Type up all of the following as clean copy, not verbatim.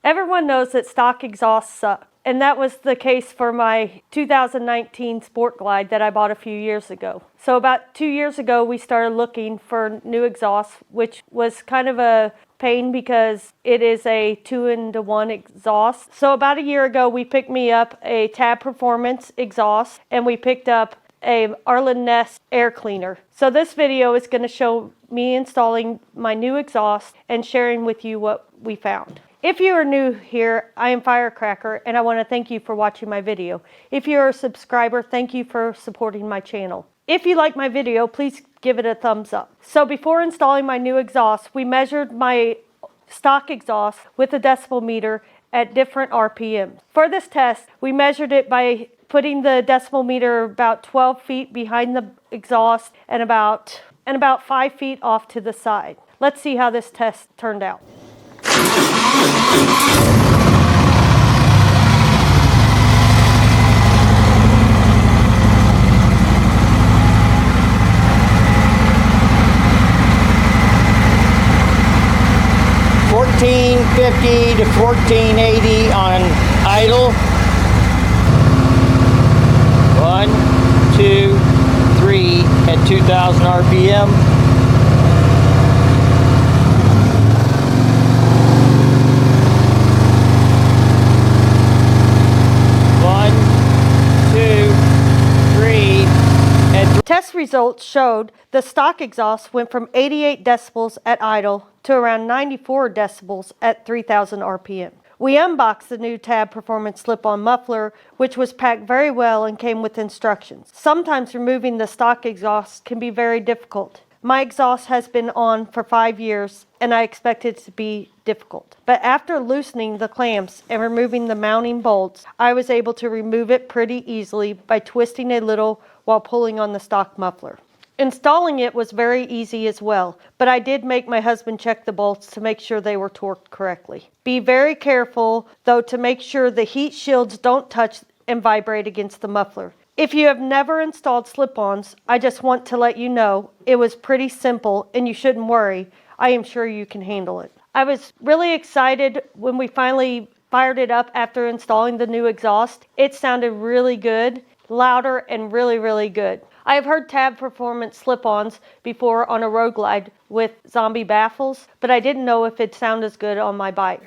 Everyone knows that stock exhausts suck, and that was the case for my 2019 Sportglide that I bought a few years ago. So about 2 years ago, we started looking for new exhausts, which was kind of a pain because it is a 2-in-1 exhaust. So about a year ago, we picked me up a Tab Performance exhaust, and we picked up a Arlen Ness air cleaner. So this video is going to show me installing my new exhaust and sharing with you what we found. If you are new here, I am Firecracker, and I want to thank you for watching my video. If you're a subscriber, thank you for supporting my channel. If you like my video, please give it a thumbs up. So before installing my new exhaust, we measured my stock exhaust with a decibel meter at different RPMs. For this test, we measured it by putting the decibel meter about 12 feet behind the exhaust and about 5 feet off to the side. Let's see how this test turned out. 1450 to 1480 on idle. 1, 2, 3 at 2000 RPM. 1, 2, 3 at... Test results showed the stock exhaust went from 88 decibels at idle to around 94 decibels at 3000 RPM. We unboxed the new Tab Performance Slip-on muffler, which was packed very well and came with instructions. Sometimes removing the stock exhaust can be very difficult. My exhaust has been on for 5 years, and I expect it to be difficult. But after loosening the clamps and removing the mounting bolts, I was able to remove it pretty easily by twisting a little while pulling on the stock muffler. Installing it was very easy as well, but I did make my husband check the bolts to make sure they were torqued correctly. Be very careful, though, to make sure the heat shields don't touch and vibrate against the muffler. If you have never installed slip-ons, I just want to let you know it was pretty simple and you shouldn't worry. I am sure you can handle it. I was really excited when we finally fired it up after installing the new exhaust. It sounded really good, louder, and really, really good. I have heard Tab Performance slip-ons before on a road glide with Zombie Baffles, but I didn't know if it sounded as good on my bike.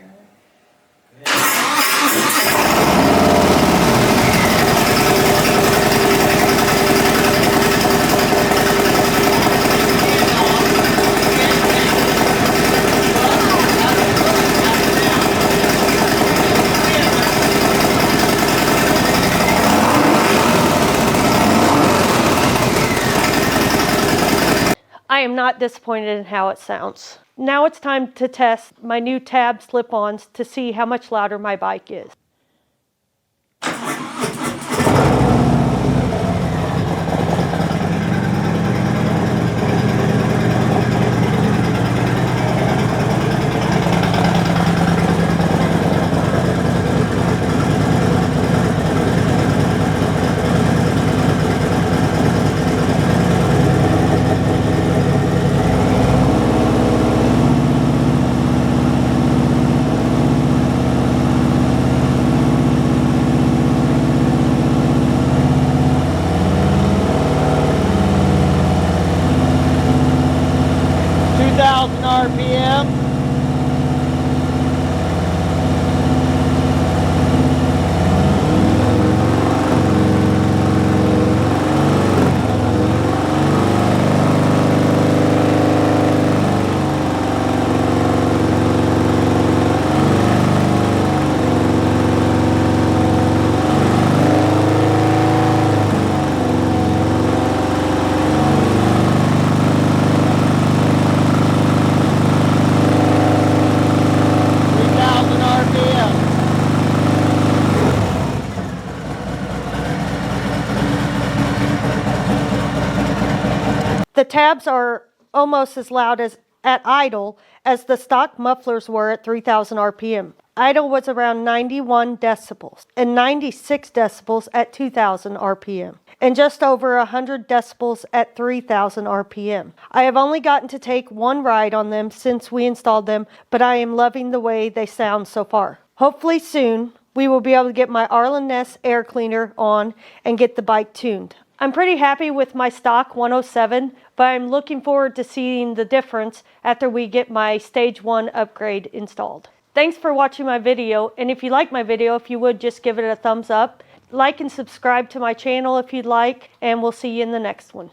I am not disappointed in how it sounds. Now it's time to test my new Tab slip-ons to see how much louder my bike is. RPM. The tabs are almost as loud as at idle as the stock mufflers were at 3000 RPM. Idle was around 91 decibels and 96 decibels at 2000 RPM and just over 100 decibels at 3000 RPM. I have only gotten to take one ride on them since we installed them, but I am loving the way they sound so far. Hopefully soon, we will be able to get my Arlen Ness air cleaner on and get the bike tuned. I'm pretty happy with my stock 107, but I'm looking forward to seeing the difference after we get my stage 1 upgrade installed. Thanks for watching my video, and if you like my video, if you would just give it a thumbs up. Like and subscribe to my channel if you'd like, and we'll see you in the next one.